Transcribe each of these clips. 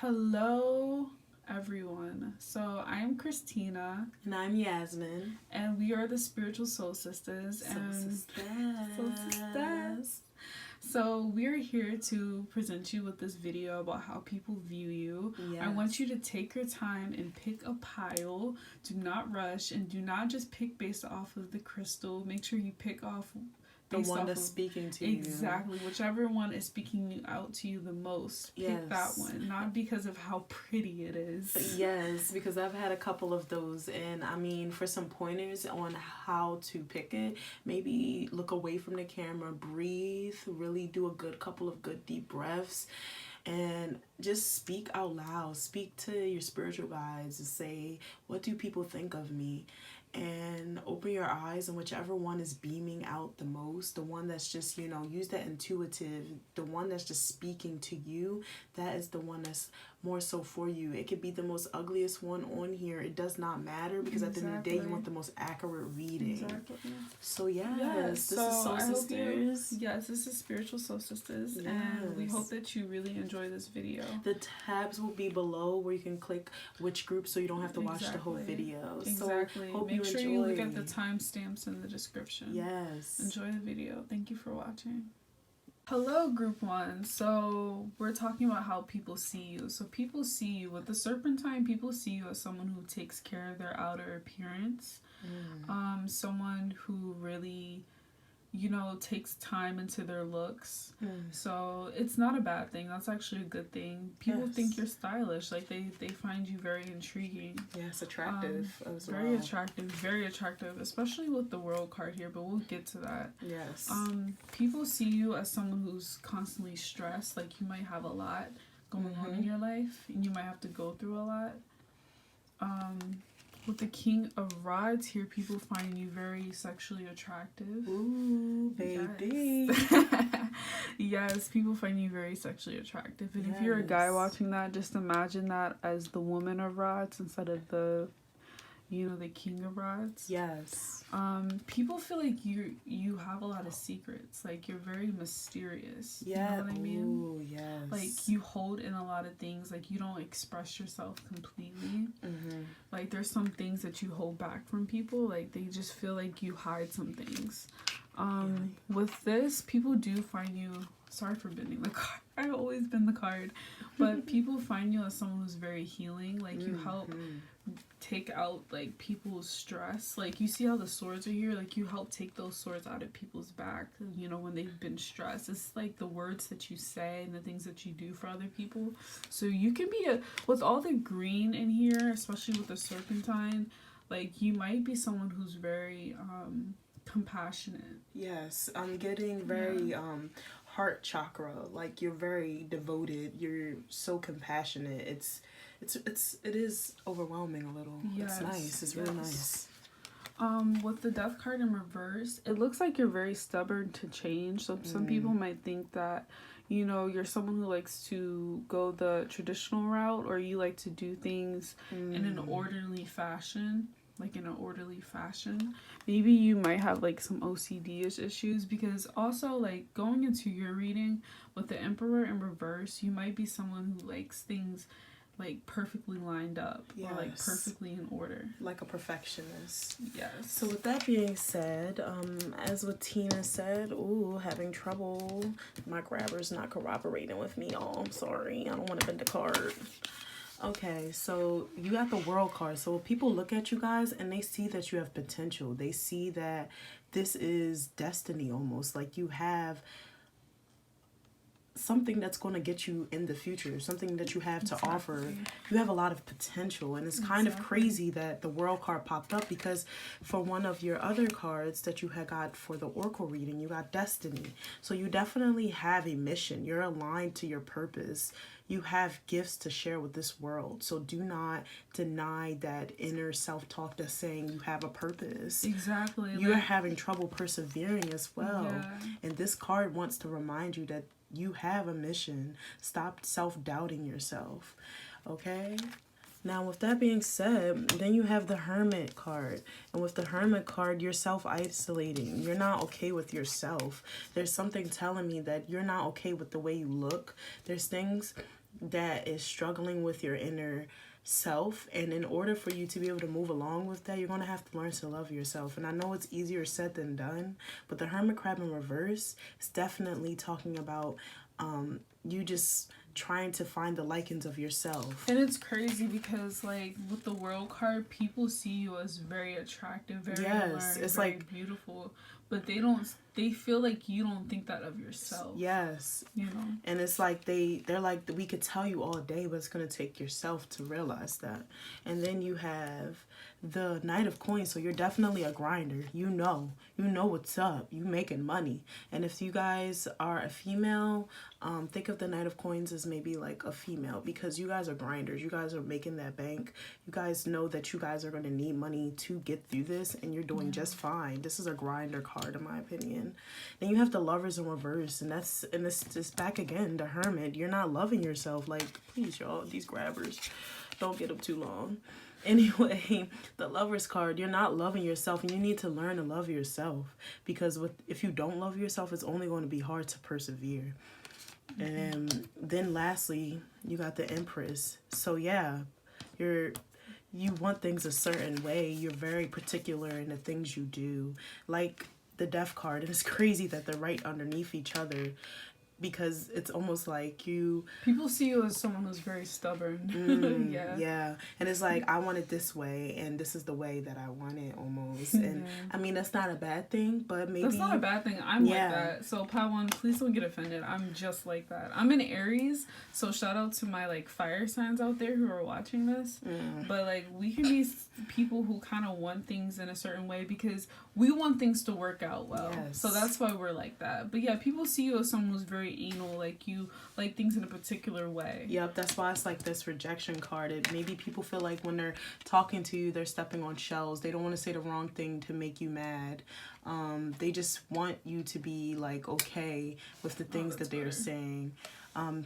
Hello, everyone. So I'm Christina, And I'm Yasmin. and we are the Spiritual Soul Sisters. Soul Sisters. So we're here to present you with this video about how people view you. Yes. I want you to take your time and pick a pile. Do not rush, and do not just pick based off of the crystal. Make sure you pick off The one that's speaking to you. Exactly. Whichever one is speaking out to you the most, pick that one. Not because of how pretty it is. Yes, because I've had a couple of those. And I mean, for some pointers on how to pick it, maybe look away from the camera, breathe, really do a good couple of good deep breaths. And just speak out loud. Speak to your spiritual guides and say, what do people think of me? And open your eyes, and whichever one is beaming out the most, the one that's just, use that intuitive, the one that's just speaking to you, that is the one that's more so for you. It could be the most ugliest one on here. It does not matter, because at the end of the day, you want the most accurate reading. Exactly. So this is Soul Sisters. Yes, this is Spiritual Soul Sisters, and we hope that you really enjoy this video. The tabs will be below where you can click which group, so you don't have to watch the whole video. Exactly. So hope Make sure enjoy. you look at the timestamps in the description. Yes. Enjoy the video. Thank you for watching. Hello, group one. So we're talking about how people see you. So people see you with the Serpentine. People see you as someone who takes care of their outer appearance. Someone who really, takes time into their looks. So it's not a bad thing. That's actually a good thing. People think you're stylish. Like they find you very intriguing. Yes, attractive as well. Very attractive, especially with the World card here, but we'll get to that. Yes. People see you as someone who's constantly stressed. Like you might have a lot going on in your life, and you might have to go through a lot. With the King of Rods here, people find you very sexually attractive. Ooh, baby. Yes, yes, people find you very sexually attractive. And if you're a guy watching that, just imagine that as the Woman of Rods instead of the King of Rods. Yes. People feel like you have a lot of secrets. Like you're very mysterious. Yeah. You know what I mean? Ooh, yes. Like you hold in a lot of things. Like you don't express yourself completely. Like there's some things that you hold back from people. Like they just feel like you hide some things. With this, people do find you. Sorry for bending the card. I've always been the card, but people find you as someone who's very healing. Like you help take out like people's stress. Like you see how the swords are here. Like you help take those swords out of people's back. When they've been stressed. It's like the words that you say and the things that you do for other people. So you can be with all the green in here, especially with the Serpentine. Like you might be someone who's very compassionate. Yes, I'm getting very heart chakra. Like you're very devoted. You're so compassionate. It is overwhelming a little. Yes, it's nice. It's really nice. With the Death card in reverse, it looks like you're very stubborn to change. So some people might think that you're someone who likes to go the traditional route, or you like to do things in an orderly fashion. Maybe you might have like some OCD-ish issues, because also like going into your reading with the Emperor in reverse, you might be someone who likes things like perfectly lined up, or like perfectly in order, like a perfectionist. Yes. So with that being said, as what Tina said, having trouble. My grabber's not cooperating with me, y'all. I'm sorry. I don't want to bend the card. Okay, so you got the World card. So people look at you guys and they see that you have potential. They see that this is destiny almost. Like you have something that's going to get you in the future, something that you have to offer. You have a lot of potential, and it's kind of crazy that the World card popped up, because for one of your other cards that you had got for the Oracle reading, you got Destiny. So you definitely have a mission. You're aligned to your purpose. You have gifts to share with this world. So do not deny that inner self-talk that's saying you have a purpose. Exactly. You're having trouble persevering as well. Yeah. And this card wants to remind you that you have a mission. Stop self-doubting yourself. Okay? Now, with that being said, then you have the Hermit card. And with the Hermit card, you're self-isolating. You're not okay with yourself. There's something telling me that you're not okay with the way you look. There's things that is struggling with your inner self, and in order for you to be able to move along with that, you're going to have to learn to love yourself. And I know it's easier said than done, but the Hermit Crab in reverse is definitely talking about you just trying to find the likings of yourself. And it's crazy because, like, with the World card, people see you as very attractive, very alluring, it's very like beautiful, but they feel like you don't think that of yourself. Yes. You know? And it's like they're like, we could tell you all day, but it's going to take yourself to realize that. And then you have the Knight of Coins, so you're definitely a grinder. You know what's up. You making money. And if you guys are a female, think of the Knight of Coins as maybe like a female, because you guys are grinders. You guys are making that bank. You guys know that you guys are going to need money to get through this, and you're doing just fine. This is a grinder card, in my opinion. Then you have the Lovers in reverse, and it's back again, the Hermit. You're not loving yourself. Like, please, y'all, these grabbers, don't get them too long. Anyway, the Lovers card, you're not loving yourself, and you need to learn to love yourself, because if you don't love yourself, it's only going to be hard to persevere. And then lastly, you got the Empress. So yeah, you want things a certain way. You're very particular in the things you do, like the Death card. And it's crazy that they're right underneath each other, because it's almost like people see you as someone who's very stubborn. Yeah, and it's like, I want it this way, and this is the way that I want it, almost. And I mean, that's not a bad thing, but maybe that's not a bad thing. I'm like that. So Padawan, please don't get offended. I'm just like that. I'm an Aries, so shout out to my like fire signs out there who are watching this. But like, we can be people who kind of want things in a certain way because we want things to work out well. So that's why we're like that. But yeah, people see you as someone who's very anal, like you like things in a particular way. Yep, that's why it's like this rejection card. Maybe people feel like when they're talking to you, they're stepping on shells. They don't want to say the wrong thing to make you mad. They just want you to be like okay with the things that they're saying.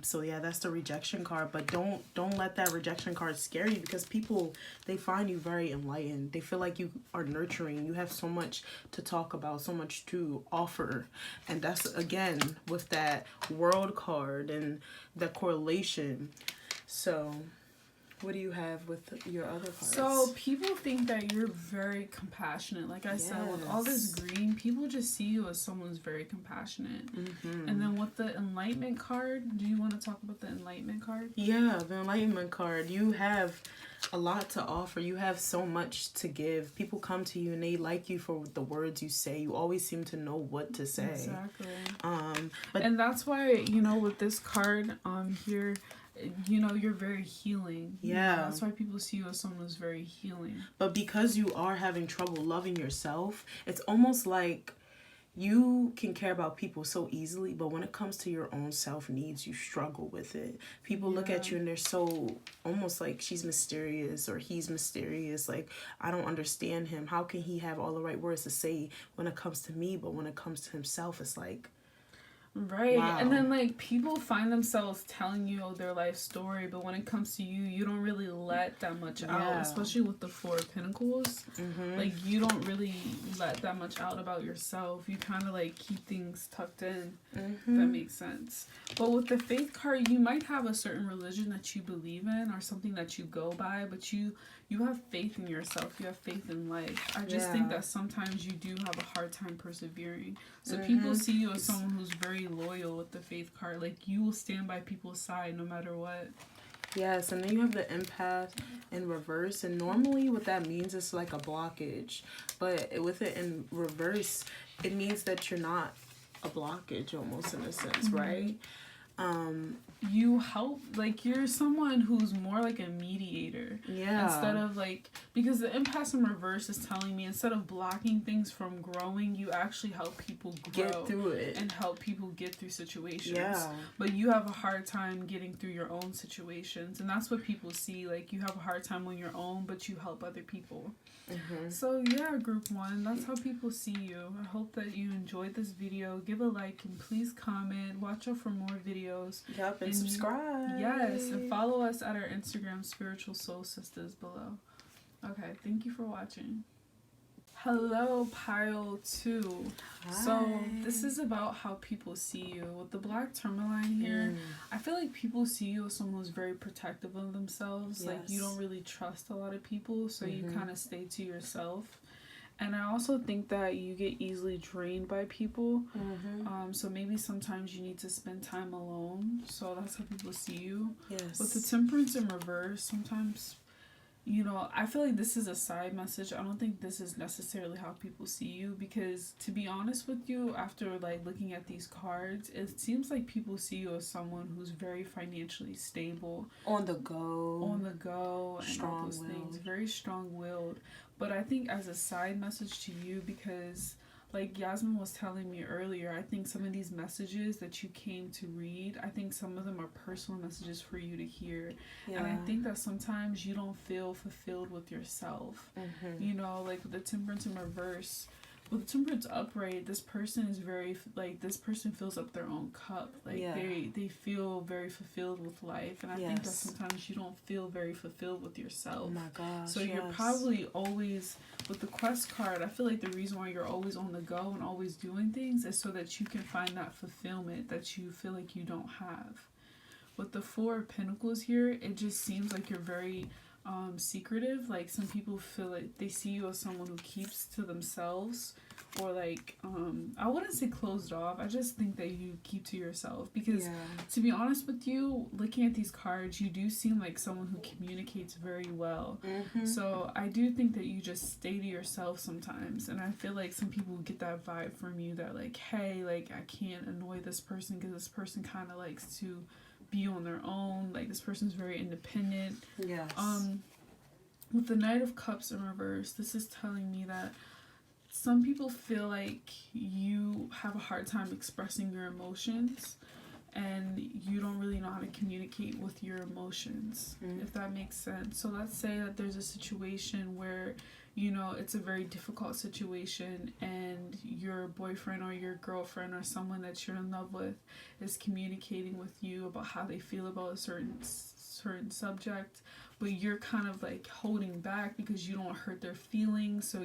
So yeah, that's the rejection card. But don't let that rejection card scare you, because people, they find you very enlightened. They feel like you are nurturing. You have so much to talk about, so much to offer. And that's, again, with that World card and the correlation. So what do you have with your other cards? So people think that you're very compassionate. Like I said, with all this green, people just see you as someone who's very compassionate. And then with the Enlightenment card, do you want to talk about the Enlightenment card? Yeah, the Enlightenment card. You have a lot to offer. You have so much to give. People come to you and they like you for the words you say. You always seem to know what to say. Exactly. But and that's why, with this card here, you're very healing. Yeah. That's why people see you as someone who's very healing. But because you are having trouble loving yourself, it's almost like you can care about people so easily, but when it comes to your own self needs, you struggle with it. People look at you and they're so almost like, she's mysterious or he's mysterious. Like, I don't understand him. How can he have all the right words to say when it comes to me, but when it comes to himself, it's like, right. wow. And then like people find themselves telling you their life story, but when it comes to you, you don't really let that much out, especially with the Four of Pentacles. Like, you don't really let that much out about yourself. You kind of like keep things tucked in. If that makes sense. But with the Faith card, you might have a certain religion that you believe in or something that you go by, but you have faith in yourself. You have faith in life. I just think that sometimes you do have a hard time persevering. So people see you as someone who's very loyal with the Faith card. Like, you will stand by people's side no matter what. Yes, and then you have the Empath in reverse, and normally what that means is like a blockage, but with it in reverse, it means that you're not a blockage, almost, in a sense, right? You help, like, you're someone who's more like a mediator. Instead of like, because the Empath in reverse is telling me, instead of blocking things from growing, you actually help people grow, get through it, and help people get through situations. But you have a hard time getting through your own situations, and that's what people see. Like, you have a hard time on your own, but you help other people. So yeah, group one, that's how people see you. I hope that you enjoyed this video. Give a like and please comment. Watch out for more videos. Yep, and subscribe. Yes, and follow us at our Instagram, Spiritual Soul Sisters, below. Okay, thank you for watching. Hello, pile 2. Hi. So, this is about how people see you. With the black tourmaline here, I feel like people see you as someone who's very protective of themselves. Yes. Like, you don't really trust a lot of people, so you kind of stay to yourself. And I also think that you get easily drained by people. So maybe sometimes you need to spend time alone. So that's how people see you. Yes. With the temperance in reverse, sometimes, you know, I feel like this is a side message. I don't think this is necessarily how people see you, because to be honest with you, after like looking at these cards, it seems like people see you as someone who's very financially stable, on the go, and all those things, very strong-willed. But I think as a side message to you, because like Yasmin was telling me earlier, I think some of these messages that you came to read, I think some of them are personal messages for you to hear. And I think that sometimes you don't feel fulfilled with yourself. You know, like with the temperance in reverse, with the temperance upright, this person is very, like, this person fills up their own cup. Like, they feel very fulfilled with life. And I think that sometimes you don't feel very fulfilled with yourself. Oh my gosh. So you're probably always, with the quest card, I feel like the reason why you're always on the go and always doing things is so that you can find that fulfillment that you feel like you don't have. With the 4 of Pentacles here, it just seems like you're very secretive. Like, some people feel like they see you as someone who keeps to themselves, or like I wouldn't say closed off. I just think that you keep to yourself, because to be honest with you, looking at these cards, you do seem like someone who communicates very well. So I do think that you just stay to yourself sometimes, and I feel like some people get that vibe from you, that like, hey, like, I can't annoy this person because this person kind of likes to be on their own. Like, this person's very independent. With the Knight of Cups in reverse, this is telling me that some people feel like you have a hard time expressing your emotions, and you don't really know how to communicate with your emotions, if that makes sense. So let's say that there's a situation where, you know, it's a very difficult situation, and your boyfriend or your girlfriend or someone that you're in love with is communicating with you about how they feel about a certain subject, but you're kind of like holding back because you don't want to hurt their feelings. So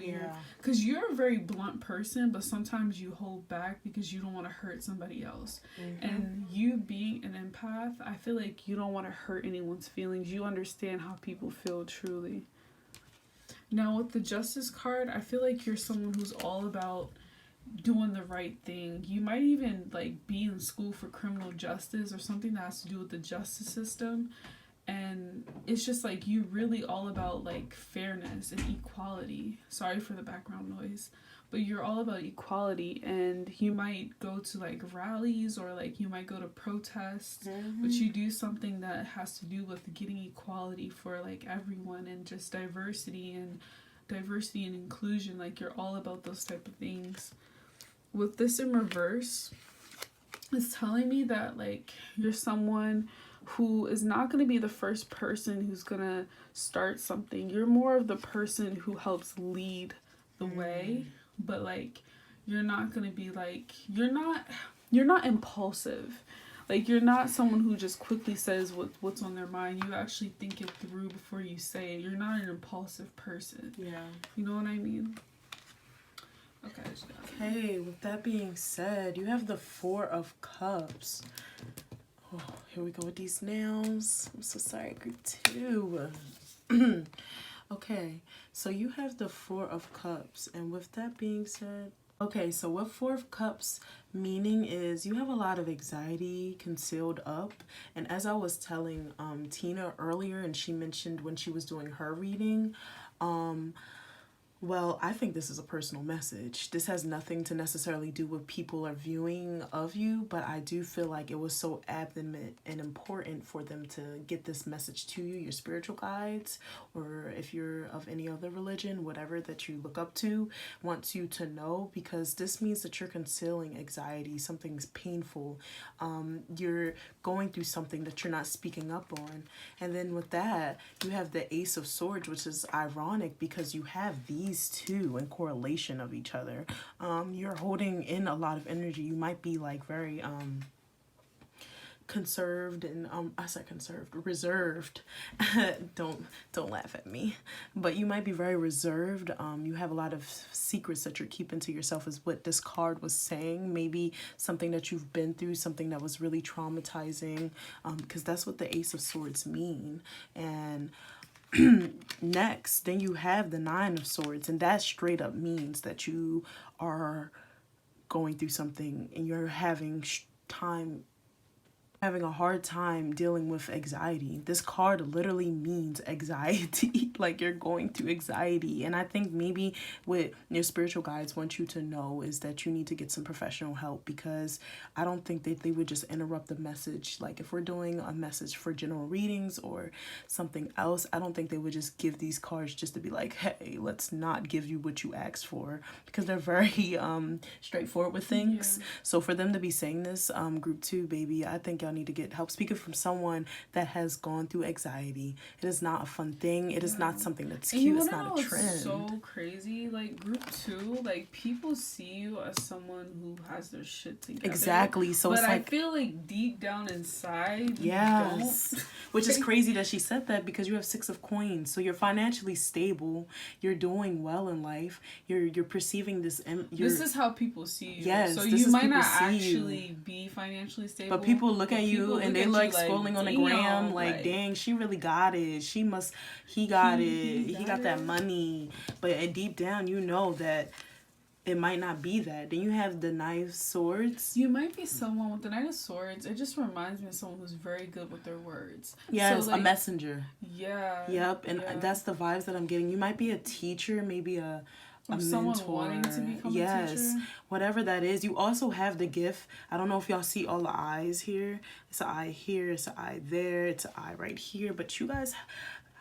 because you're a very blunt person, but sometimes you hold back because you don't want to hurt somebody else. And you being an empath, I feel like you don't want to hurt anyone's feelings. You understand how people feel truly. Now with the Justice card, I feel like you're someone who's all about doing the right thing. You might even like be in school for criminal justice or something that has to do with the justice system. And it's just like you really all about like fairness and equality. Sorry for the background noise. But you're all about equality, and you might go to like rallies, or like you might go to protests, but you do something that has to do with getting equality for like everyone, and just diversity and inclusion. Like, you're all about those type of things. With this in reverse, it's telling me that like you're someone who is not going to be the first person who's going to start something. You're more of the person who helps lead the way, but like you're not going to be like, you're not impulsive. Like, you're not someone who just quickly says what's on their mind. You actually think it through before you say it. You're not an impulsive person. You know what I mean? Okay, with that being said, you have the 4 of Cups. Oh, here we go with these nails. I'm so sorry, group 2. Okay, so you have the 4 of Cups, and with that being said, okay, so what 4 of Cups meaning is you have a lot of anxiety concealed up. And as I was telling Tina earlier, and she mentioned when she was doing her reading, well, I think this is a personal message. This has nothing to necessarily do with people are viewing of you, but I do feel like it was so adamant and important for them to get this message to you, your spiritual guides, or if you're of any other religion, whatever that you look up to, wants you to know, because this means that you're concealing anxiety, something's painful, you're going through something that you're not speaking up on. And then with that, you have the Ace of Swords, which is ironic because you have these two in correlation of each other. You're holding in a lot of energy. You might be like very conserved and I said conserved, reserved. don't laugh at me, but you might be very reserved. You have a lot of secrets that you're keeping to yourself, is what this card was saying. Maybe something that you've been through, something that was really traumatizing, because that's what the Ace of Swords mean. And next, then you have the Nine of Swords, and that straight up means that you are going through something and you're having a hard time dealing with anxiety. This card literally means anxiety. Like, you're going through anxiety. And I think maybe what your spiritual guides want you to know is that you need to get some professional help, because I don't think that they would just interrupt the message. Like, if we're doing a message for general readings or something else, I don't think they would just give these cards just to be like, hey, let's not give you what you asked for, because they're very straightforward with things. Yeah. So for them to be saying this, group 2, baby, I think y'all need to get help. Speaking from someone that has gone through anxiety, it is not a fun thing. It is not something that's cute. It's not a trend. It's so crazy. Like, group 2, like, people see you as someone who has their shit together. Exactly. So but it's like, I feel like deep down inside, yes, you don't. Which is crazy that she said that, because you have 6 of Coins. So you're financially stable. You're doing well in life. You're perceiving this. This is how people see you. Yes. So you might not actually be financially stable, but people look at you and they like scrolling on the gram, like, dang, she really got it. He got it. He got that money. But deep down, you know that it might not be that. Then you have the Knight of Swords. You might be someone with the Knight of Swords. It just reminds me of someone who's very good with their words. Yes, so, like, a messenger. Yeah. Yep, and that's the vibes that I'm getting. You might be a teacher, maybe a someone mentor. Wanting to become a teacher. Whatever that is. You also have the gift. I don't know if y'all see all the eyes here. It's an eye here, it's an eye there, it's an eye right here. But you guys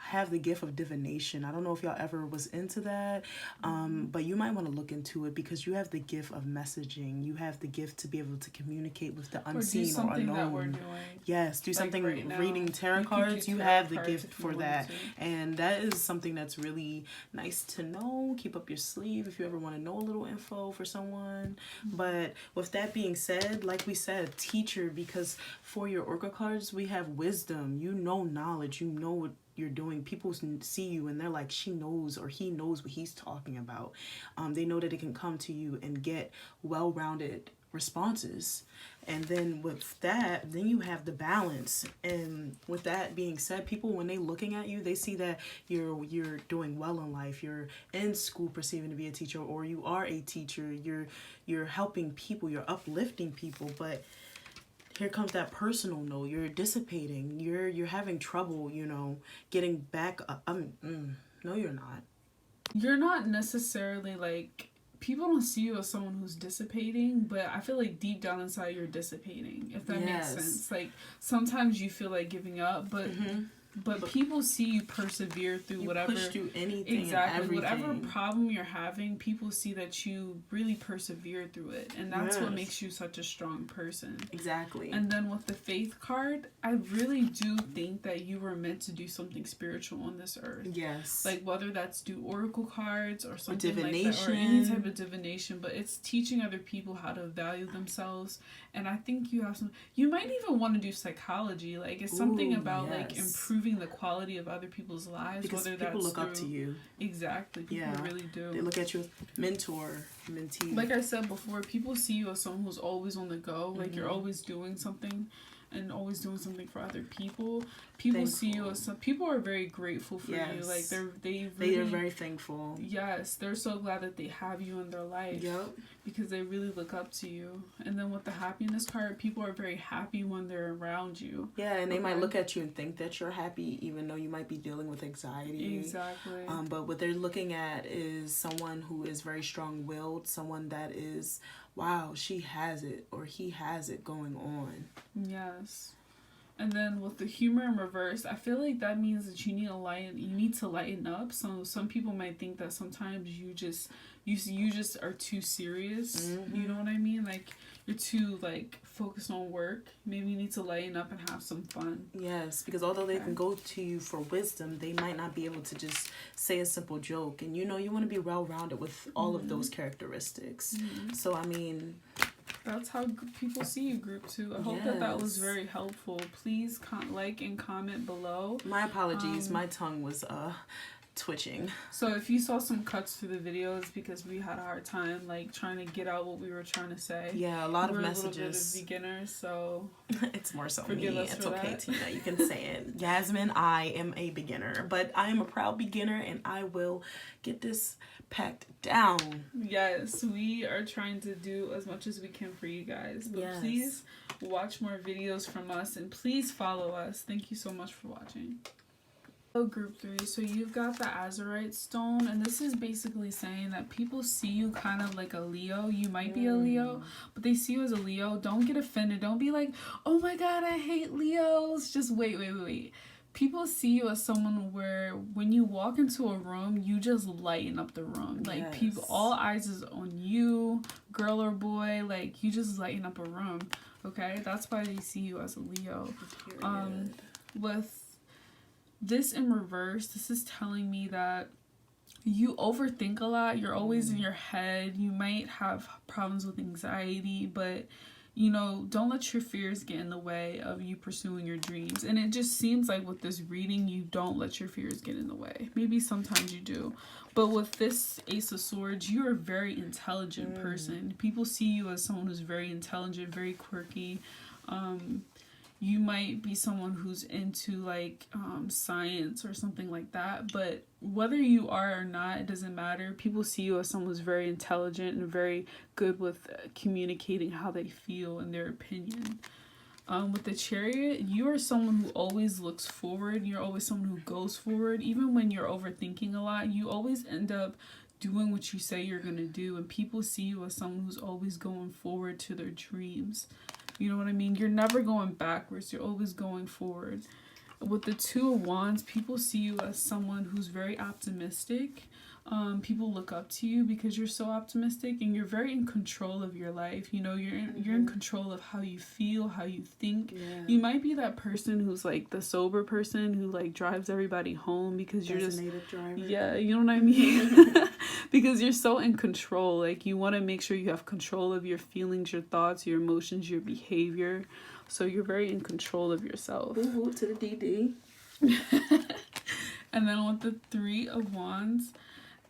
have the gift of divination. I don't know if y'all ever was into that, but you might want to look into it, because you have the gift of messaging. You have the gift to be able to communicate with the unseen or unknown. That we're doing. Yes, do something like right reading tarot cards. You have the gift for that, and that is something that's really nice to know. Keep up your sleeve if you ever want to know a little info for someone. But with that being said, like we said, teacher, because for your Oracle cards, we have wisdom. You know knowledge. You know what you're doing. People see you and they're like, she knows or he knows what he's talking about. They know that it can come to you and get well-rounded responses. And then with that, then you have the balance. And with that being said, people, when they looking at you, they see that you're doing well in life. You're in school perceiving to be a teacher, or you are a teacher. You're helping people. You're uplifting people. But here comes that personal note. You're dissipating. You're having trouble, getting back up. No, you're not. You're not necessarily, like, people don't see you as someone who's dissipating, but I feel like deep down inside you're dissipating, if that makes sense. Like, sometimes you feel like giving up, but but people see you persevere through whatever. Push through anything. Exactly. And everything. Whatever problem you're having, people see that you really persevere through it. And that's what makes you such a strong person. Exactly. And then with the Faith card, I really do think that you were meant to do something spiritual on this earth. Yes. Like, whether that's do oracle cards or something like that, or any type of divination, but it's teaching other people how to value themselves. And I think you have you might even want to do psychology. Like, it's something about like improving the quality of other people's lives, because whether people that's look up to you. Exactly. People really do. They look at you as mentor, mentee. Like I said before, people see you as someone who's always on the go. Like, you're always doing something and always doing something for other people. People see you as people are very grateful for you. Like, they are very thankful. Yes, they're so glad that they have you in their life. Yep. Because they really look up to you. And then with the happiness card, people are very happy when they're around you. Yeah, and they might look at you and think that you're happy, even though you might be dealing with anxiety. Exactly. But what they're looking at is someone who is very strong-willed, someone that is, wow, she has it or he has it going on. Yes. And then with the humor in reverse, I feel like that means that you need to lighten up. So some people might think that sometimes you just are too serious. You know what I mean? Like, you're too like focused on work. Maybe you need to lighten up and have some fun. Yes, because although they can go to you for wisdom, they might not be able to just say a simple joke. And you want to be well-rounded with all of those characteristics. So I mean, that's how people see you, group 2. I hope that was very helpful. Please like and comment below. My apologies. My tongue was twitching. So if you saw some cuts through the videos, because we had a hard time like trying to get out what we were trying to say. Yeah, a lot of messages. We're a little bit of beginners, so it's more so me. It's okay, Tina. You can say it. Yasmin, I am a beginner, but I am a proud beginner, and I will get this packed down. Yes, we are trying to do as much as we can for you guys. But please watch more videos from us, and please follow us. Thank you so much for watching. Group 3, so you've got the Azurite stone, and this is basically saying that people see you kind of like a Leo. You might be a Leo, but they see you as a Leo. Don't get offended. Don't be like, oh my god, I hate Leos. Just wait. People see you as someone where when you walk into a room, you just lighten up the room. Like people, all eyes is on you, girl or boy. Like you just lighten up a room. Okay, that's why they see you as a Leo. With this in reverse, this is telling me that you overthink a lot. You're always in your head. You might have problems with anxiety, but you know, don't let your fears get in the way of you pursuing your dreams. And it just seems like with this reading, you don't let your fears get in the way. Maybe sometimes you do. But with this Ace of Swords, you're a very intelligent person. People see you as someone who's very intelligent, very quirky. You might be someone who's into like science or something like that, but whether you are or not, it doesn't matter. People see you as someone who's very intelligent and very good with communicating how they feel and their opinion. With the Chariot, you are someone who always looks forward. You're always someone who goes forward. Even when you're overthinking a lot, you always end up doing what you say you're going to do, and people see you as someone who's always going forward to their dreams. You know what I mean? You're never going backwards. You're always going forward. With the Two of Wands, people see you as someone who's very optimistic. People look up to you because you're so optimistic, and you're very in control of your life. You know, you're in control of how you feel, how you think. You might be that person who's like the sober person who like drives everybody home because you're just driver. Yeah, you know what I mean? Because you're so in control. Like you want to make sure you have control of your feelings, your thoughts, your emotions, your behavior. So you're very in control of yourself. Woo to the DD. And then with the Three of Wands,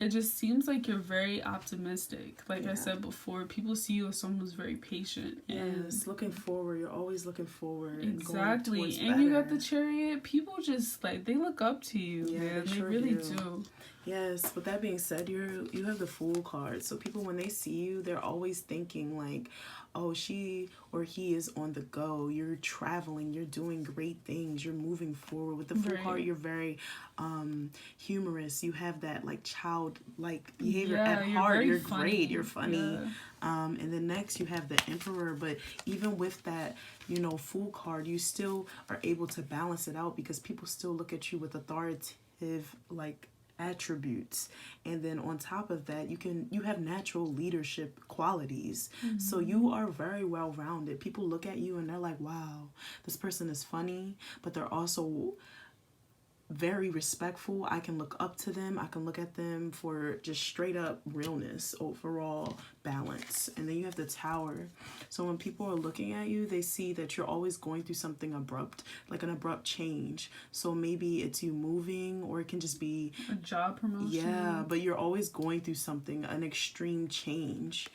it just seems like you're very optimistic. Like I said before, people see you as someone who's very patient. Yes, looking forward. You're always looking forward. Exactly. And you got the Chariot. People just like, they look up to you. Yeah, they really do. Yes, with that being said, you have the Fool card. So people, when they see you, they're always thinking like, oh, she or he is on the go. You're traveling. You're doing great things. You're moving forward. With the Fool card, you're very humorous. You have that like childlike behavior at heart. You're great. You're funny. And then next you have the Emperor. But even with that, you know, Fool card, you still are able to balance it out because people still look at you with authoritative like attributes. And then on top of that, you have natural leadership qualities. So you are very well rounded. People look at you and they're like, wow, this person is funny, but they're also very respectful. I can look up to them. I can look at them for just straight up realness, overall balance. And then you have the Tower. So when people are looking at you, they see that you're always going through something abrupt, like an abrupt change. So maybe it's you moving, or it can just be a job promotion. Yeah, but you're always going through something, an extreme change.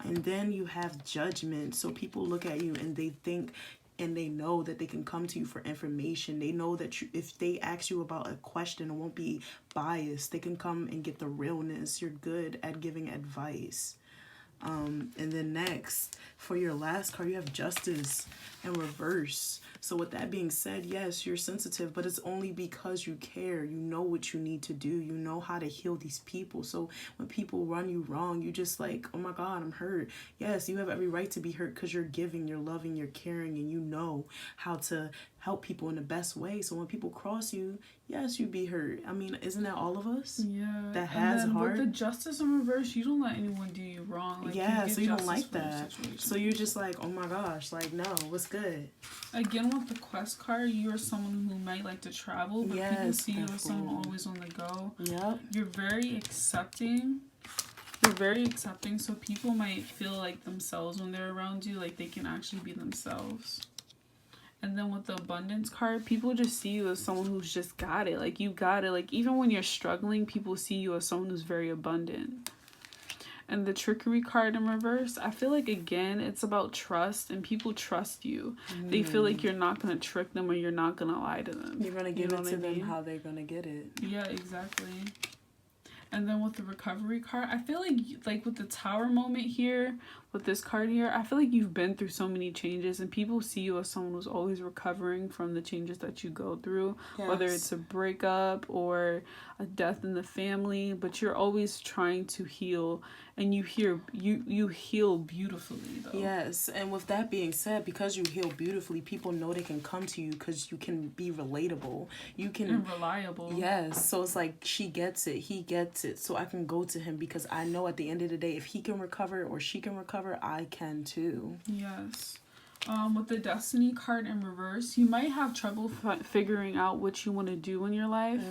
And then you have Judgment. So people look at you and they think and they know that they can come to you for information. They know that if they ask you about a question, it won't be biased. They can come and get the realness. You're good at giving advice. And then next, for your last card, you have Justice in reverse. So with that being said, yes, you're sensitive, but it's only because you care. You know what you need to do. You know how to heal these people. So when people run you wrong, you just like, oh my God, I'm hurt. Yes, you have every right to be hurt because you're giving, you're loving, you're caring, and you know how to help people in the best way. So when people cross you, yes, you be hurt. I mean, isn't that all of us? Yeah. That has heart. With the Justice in reverse, you don't let anyone do you wrong. Like, yeah, so you don't like that. So you're just like, oh my gosh, like, no, what's good? Again, with the Quest card, you are someone who might like to travel, but people see you as someone always on the go. Yep. You're very accepting. you're very accepting, so people might feel like themselves when they're around you, like they can actually be themselves. And then with the abundance card, people just see you as someone who's just got it. Like, you got it. Like, even when you're struggling, people see you as someone who's very abundant. And the trickery card in reverse, I feel like, again, it's about trust, and people trust you. They feel like you're not going to trick them or you're not going to lie to them. You're going to give it to them how they're going to get it. Yeah, exactly. And then with the recovery card, I feel like with the Tower moment here, with this card here, I feel like you've been through so many changes, and people see you as someone who's always recovering from the changes that you go through, whether it's a breakup or a death in the family, but you're always trying to heal, and you heal beautifully, though. Yes, and with that being said, because you heal beautifully, people know they can come to you because you can be relatable. You can... And reliable. Yes, so it's like, she gets it, he gets it, so I can go to him because I know at the end of the day, if he can recover or she can recover, I can too. Yes. With the Destiny card in reverse, you might have trouble figuring out what you want to do in your life.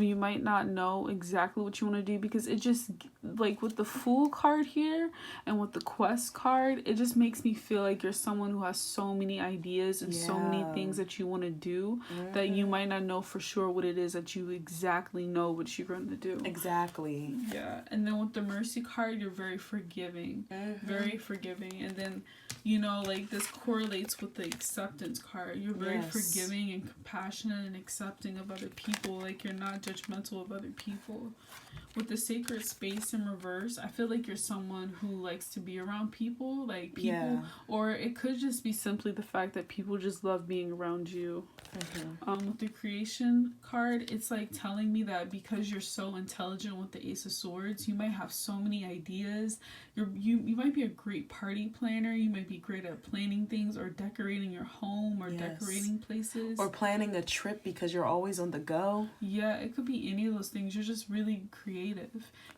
You might not know exactly what you want to do because it just, like with the Fool card here and with the Quest card, it just makes me feel like you're someone who has so many ideas and so many things that you want to do that you might not know for sure what it is that you exactly know what you're going to do. Exactly. Yeah. And then with the Mercy card, you're very forgiving. Very forgiving. And then, you know, like this correlates with the Acceptance card. You're very forgiving and compassionate and accepting of other people. Like, you're not judgmental of other people. With the Sacred Space in reverse, I feel like you're someone who likes to be around people. Like, people, or it could just be simply the fact that people just love being around you. With the Creation card, it's like telling me that because you're so intelligent with the Ace of Swords, you might have so many ideas. You might be a great party planner. You might be great at planning things or decorating your home or decorating places. Or planning a trip because you're always on the go. Yeah, it could be any of those things. You're just really creative.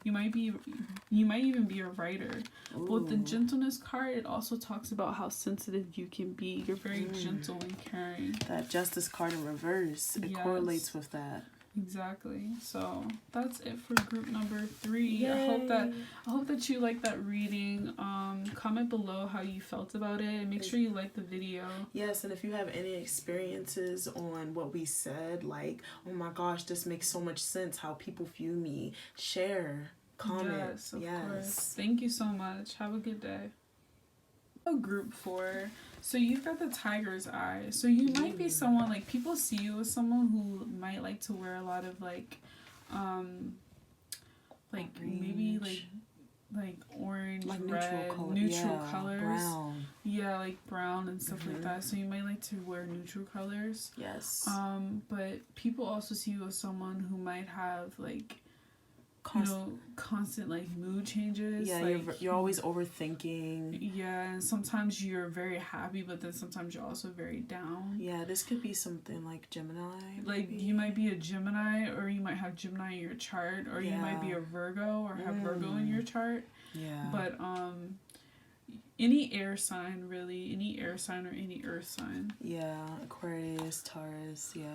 You might even be a writer. But with the Gentleness card, it also talks about how sensitive you can be. You're very gentle and caring. That Justice card in reverse, it correlates with that. Exactly. So that's it for group number 3. Yay. I hope that you like that reading. Comment below how you felt about it, and make sure you like the video. Yes, and if you have any experiences on what we said, like, oh my gosh, this makes so much sense how people view me, share, comment. Yes, of course. Thank you so much. Have a good day. Group 4. So you've got the Tiger's Eye. So you might be someone, like, people see you as someone who might like to wear a lot of like maybe like orange, like red, colors. Brown. Yeah, like brown and stuff like that. So you might like to wear neutral colors. Yes. But people also see you as someone who might have like constant like mood changes. Yeah, like, you're always overthinking. Yeah, and sometimes you're very happy, but then sometimes you're also very down. Yeah, this could be something like Gemini. Like, you might be a Gemini, or you might have Gemini in your chart, or you might be a Virgo, or have Virgo in your chart. Yeah. But any air sign, really, any air sign or any earth sign. Yeah, Aquarius, Taurus, yeah.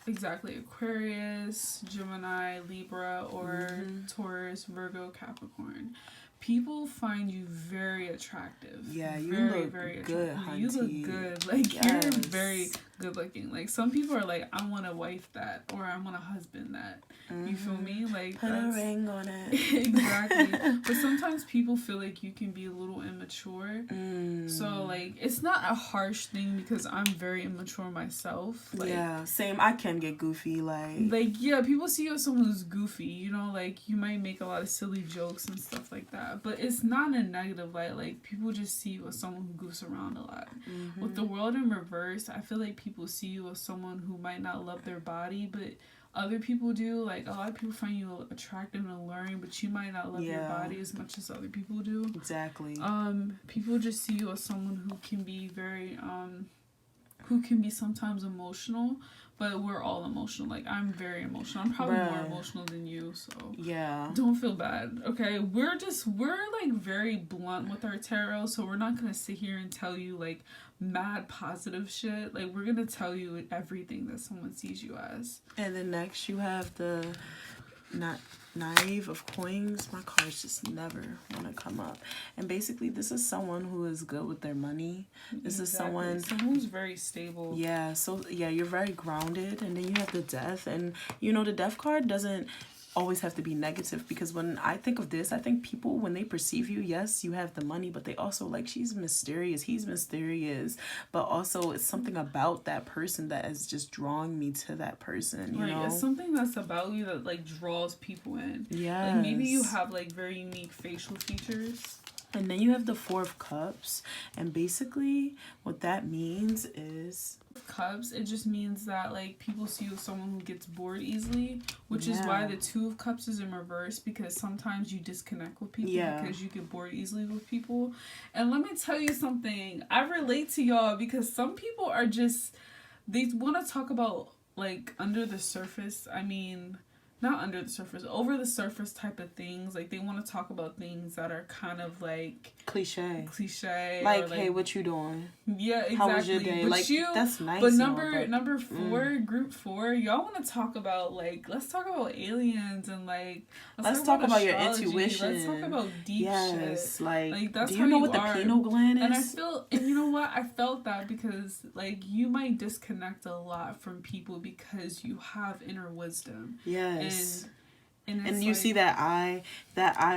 Exactly. Aquarius, Gemini, Libra, or Taurus, Virgo, Capricorn. People find you very attractive. Yeah, you very, look very good, attractive. You look good. Like, you're very good looking. Like, some people are like, I want a wife that, or I want a husband that. You feel me? Like, put a ring on it. Exactly. But sometimes people feel like you can be a little immature. So, like, it's not a harsh thing because I'm very immature myself. Like, yeah, same. I can get goofy. Like, yeah, people see you as someone who's goofy. You know, like, you might make a lot of silly jokes and stuff like that. But it's not in a negative light. Like, people just see you as someone who goofs around a lot. With the world in reverse, I feel like people see you as someone who might not love their body, but other people do. Like, a lot of people find you attractive and alluring, but you might not love your body as much as other people do. Exactly. People just see you as someone who can be very who can be sometimes emotional, but we're all emotional. Like, I'm very emotional. I'm probably more emotional than you, so yeah, don't feel bad, okay? We're like very blunt with our tarot, so we're not gonna sit here and tell you like mad positive shit. Like, we're gonna tell you everything that someone sees you as. And then next you have the not naive of coins. My cards just never want to come up. And basically, this is someone who is good with their money. This is someone who's very stable. Yeah, so yeah, you're very grounded. And then you have the death. And you know, the death card doesn't always have to be negative, because when I think of this, I think people, when they perceive you, yes, you have the money, but they also like, she's mysterious, he's mysterious, but also it's something about that person that is just drawing me to that person, you know? It's something that's about you that like draws people in. Yeah. Like maybe you have like very unique facial features. And then you have the Four of Cups, and basically what that means is Cups, it just means that like people see you as someone who gets bored easily, which is why the Two of Cups is in reverse, because sometimes you disconnect with people because you get bored easily with people. And let me tell you something, I relate to y'all, because some people are just, they want to talk about like under the surface, I mean, not under the surface, over the surface type of things. Like they want to talk about things that are kind of like cliche. Like, hey, what you doing? Yeah, exactly. How was your day? But like, that's nice. But number 4, group 4, y'all want to talk about like, let's talk about aliens and like let's talk about your intuition. Let's talk about deep shit. Like that's do you know what the pineal gland is? And I feel, and you know what? I felt that because like you might disconnect a lot from people because you have inner wisdom. Yes. And you like, see that eye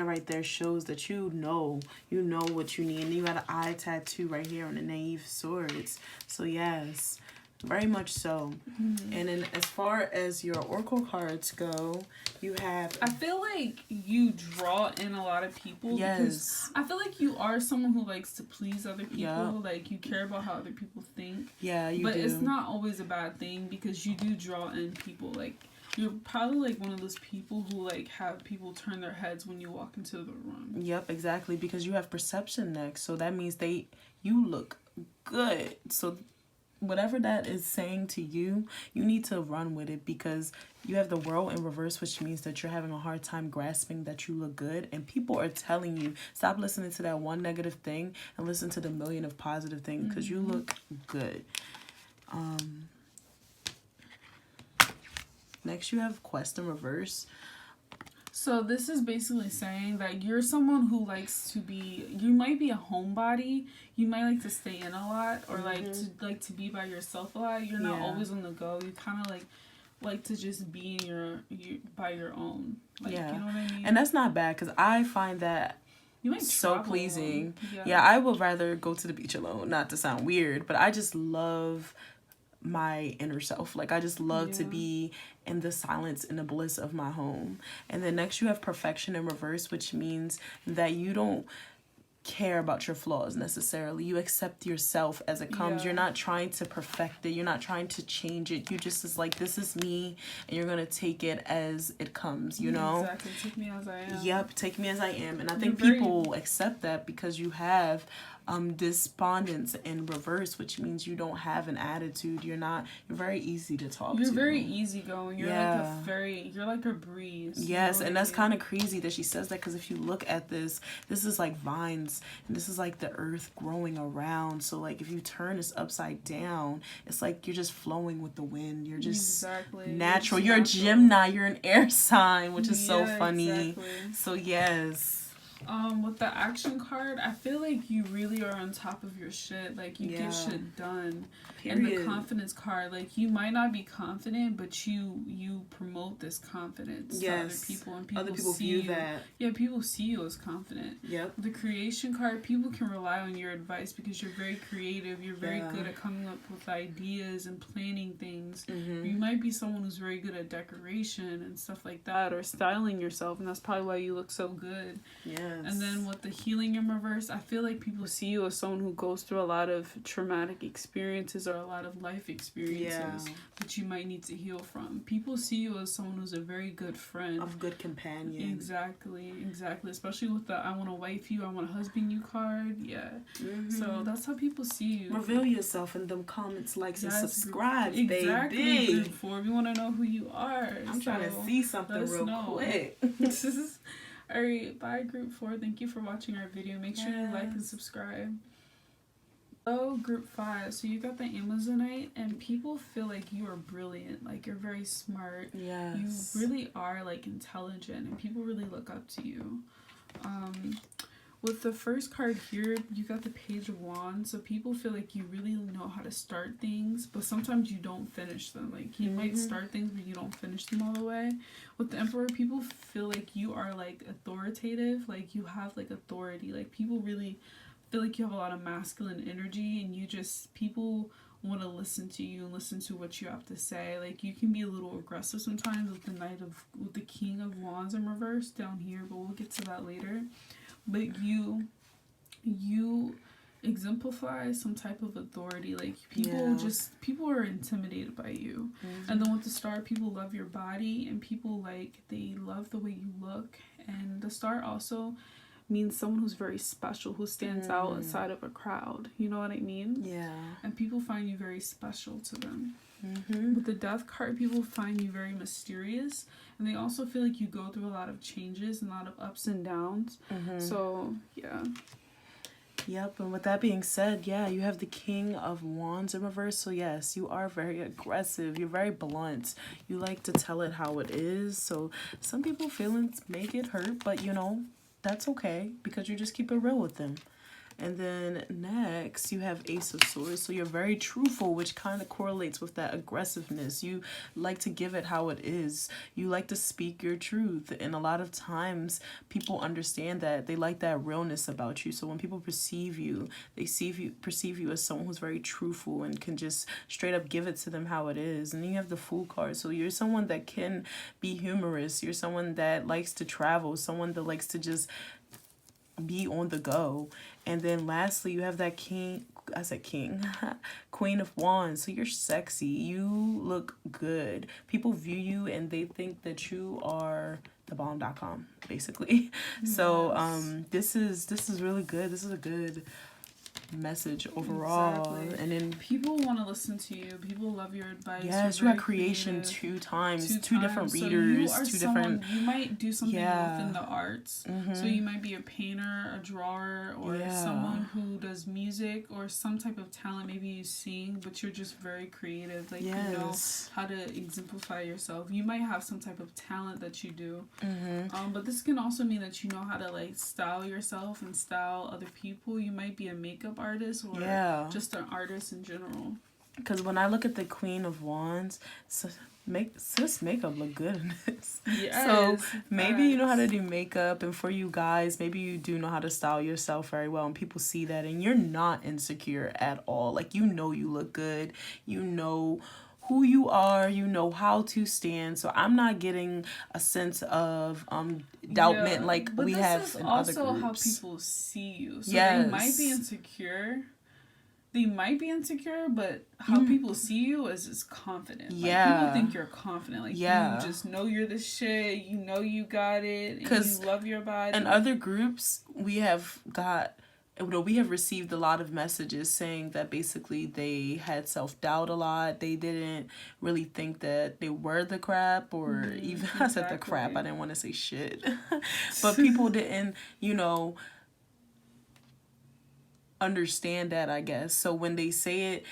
right there shows that you know what you need. And you got an eye tattoo right here on the Knave of Swords. So yes, very much so. Mm-hmm. And then as far as your oracle cards go, you have, I feel like you draw in a lot of people. Yes. I feel like you are someone who likes to please other people. Yep. Like you care about how other people think. Yeah, you do. But it's not always a bad thing, because you do draw in people. Like you're probably like one of those people who like have people turn their heads when you walk into the room. Yep, exactly, because you have perception next. So that means you look good. So whatever that is saying to you, you need to run with it, because you have the World in reverse, which means that you're having a hard time grasping that you look good, and people are telling you, stop listening to that one negative thing and listen to the million of positive things, because you look good. Next, you have Quest in reverse. So this is basically saying that you're someone who likes to be, you might be a homebody, you might like to stay in a lot, or like to be by yourself a lot. You're not always on the go. You kind of like to just be in by your own. Like, you know what I mean? And that's not bad, because I find that so pleasing. Yeah, I would rather go to the beach alone, not to sound weird, but I just love my inner self. Like I just love to be in the silence and the bliss of my home. And then next you have Perfection in reverse, which means that you don't care about your flaws necessarily. You accept yourself as it comes. You're not trying to perfect it. You're not trying to change it. You just is like, this is me, and you're gonna take it as it comes, you know? Exactly. Take me as I am. Yep, take me as I am. And I think people accept that, because you have despondence in reverse, which means you don't have an attitude. You're very easy to talk to. You're very easygoing. You're like a breeze. Yes, and that's kind of crazy that she says that, because if you look at this is like vines, and this is like the earth growing around. So like if you turn this upside down, it's like you're just flowing with the wind. You're just natural. You're a Gemini. You're an air sign, which is so funny. Exactly. So yes. With the action card, I feel like you really are on top of your shit. Like, you get shit done. Period. And the confidence card, like, you might not be confident, but you promote this confidence to other people. And other people view that. Yeah, people see you as confident. Yep. The creation card, people can rely on your advice because you're very creative. You're very good at coming up with ideas and planning things. Mm-hmm. You might be someone who's very good at decoration and stuff like that, or styling yourself, and that's probably why you look so good. Yes. And then with the healing in reverse, I feel like people see you as someone who goes through a lot of traumatic experiences or a lot of life experiences that you might need to heal from. People see you as someone who's a very good friend. A good companion. Exactly. Especially with the I want to wife you, I want to husband you card. Yeah. Mm-hmm. So that's how people see you. Reveal yourself in them comments, likes, and subscribe, exactly, baby. Group 4. We want to know who you are. I'm trying to see something real quick. Alright, bye Group 4. Thank you for watching our video. Make sure you like and subscribe. Oh, group 5. So you got the Amazonite, and people feel like you are brilliant. Like, you're very smart. Yes. You really are, like, intelligent, and people really look up to you. With the first card here, you got the Page of Wands. So people feel like you really know how to start things, but sometimes you don't finish them. Like, you might start things, but you don't finish them all the way. With the Emperor, people feel like you are, like, authoritative. Like, you have, like, authority. Like, people really feel like you have a lot of masculine energy, and people want to listen to you and listen to what you have to say. Like, you can be a little aggressive sometimes with the King of Wands in reverse down here, but we'll get to that later. But you exemplify some type of authority. Like, people are intimidated by you. And then with the Star, people love your body, and people, like, they love the way you look. And the Star also means someone who's very special, who stands out outside of a crowd. You know what I mean? Yeah. And people find you very special to them. With the Death card, people find you very mysterious, and they also feel like you go through a lot of changes and a lot of ups and downs. So, yeah. Yep, and with that being said, yeah, you have the King of Wands in reverse. So yes, you are very aggressive. You're very blunt. You like to tell it how it is. So some people feelings may get hurt, but you know, that's okay because you just keep it real with them. And then next, you have Ace of Swords. So you're very truthful, which kind of correlates with that aggressiveness. You like to give it how it is. You like to speak your truth. And a lot of times, people understand that. They like that realness about you. So when people perceive you, perceive you as someone who's very truthful and can just straight up give it to them how it is. And then you have the Fool card. So you're someone that can be humorous. You're someone that likes to travel. Someone that likes to just be on the go. And then lastly, you have that Queen of Wands. So you're sexy. You look good. People view you and they think that you are thebomb.com, basically. Yes. So this is really good. This is a good message overall. Exactly. And then people want to listen to you. People love your advice. Yes, you got creation two times, two different readers, you might do something within the arts. So you might be a painter, a drawer, or someone who does music or some type of talent. Maybe you sing, but you're just very creative. Like, you know how to exemplify yourself. You might have some type of talent that you do. But this can also mean that you know how to, like, style yourself and style other people. You might be a makeup artist or just an artist in general. Because when I look at the Queen of Wands, sis makeup look good in this. Yes, so maybe you know how to do makeup, and for you guys, maybe you do know how to style yourself very well, and people see that, and you're not insecure at all. Like, you know you look good. You know who you are, you know how to stand. So I'm not getting a sense of doubtment like we have in other groups. But this is also how people see you. So they might be insecure. But how people see you is confident. Like, people think you're confident. Like, you just know you're the shit. You know you got it. And you love your body. In other groups, we have received a lot of messages saying that basically they had self-doubt a lot. They didn't really think that they were the crap, or even I said the crap. I didn't want to say shit. But people didn't, understand that, I guess. So when they say it,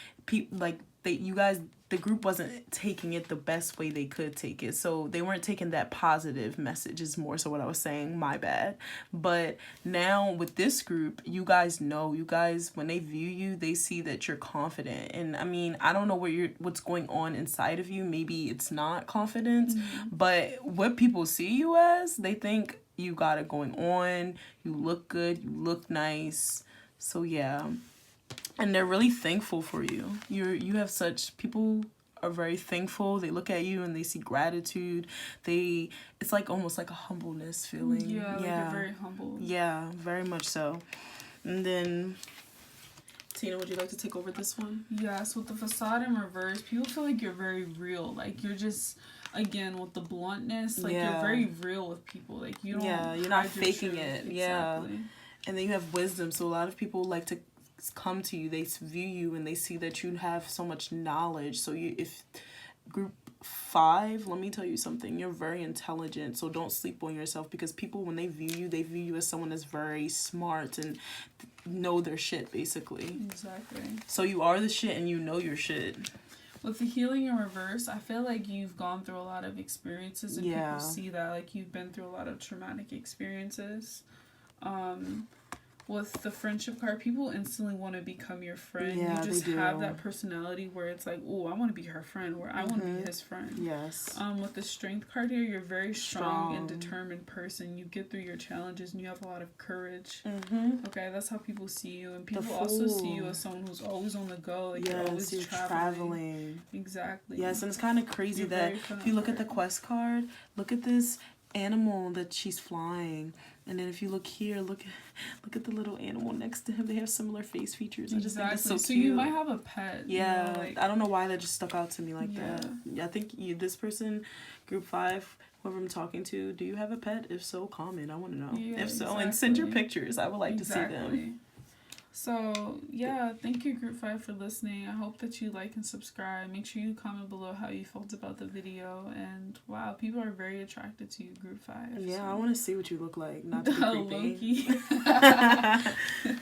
the group wasn't taking it the best way they could take it. So they weren't taking that positive message is more so what I was saying. My bad. But now with this group, you guys know, when they view you, they see that you're confident. And I mean, I don't know what's going on inside of you. Maybe it's not confidence, but what people see you as, they think you got it going on. You look good. You look nice. So yeah, and they're really thankful for you. People are very thankful. They look at you and they see gratitude. It's like almost like a humbleness feeling. Yeah, like you're very humble. Yeah, very much so. And then, Tina, would you like to take over this one? Yes, with the Facade in reverse, people feel like you're very real. Like, you're just, again, with the bluntness, like, you're very real with people. Like, you don't you're not faking it. Exactly. Yeah. And then you have wisdom. So a lot of people like to come to you. They view you and they see that you have so much knowledge. So group 5, let me tell you something. You're very intelligent, so don't sleep on yourself, because people, when they view you as someone that's very smart and know their shit, basically. Exactly. So you are the shit and you know your shit. With the healing in reverse, I feel like you've gone through a lot of experiences, and people see that, like, you've been through a lot of traumatic experiences. With the friendship card, people instantly want to become your friend. Yeah, you just have that personality where it's like, oh, I want to be her friend, where I want to be his friend. Yes. With the strength card here, you're a very strong and determined person. You get through your challenges and you have a lot of courage. Okay, that's how people see you. And people also see you as someone who's always on the go. Like, you're always traveling. Exactly. Yes, and it's kind of crazy that if you look at the quest card, look at this animal that she's flying. And then if you look here, look at the little animal next to him. They have similar face features. I just think it's so cute. So you might have a pet. Yeah, you know, like, I don't know why that just stuck out to me like that. I think this person, group 5, whoever I'm talking to, do you have a pet? If so, comment. I want to know. Yeah, if so, and send your pictures. I would like to see them. So, yeah, thank you, Group 5, for listening. I hope that you like and subscribe. Make sure you comment below how you felt about the video. And, wow, people are very attracted to you, Group 5. Yeah, so. I want to see what you look like. Not to be creepy. Low-key.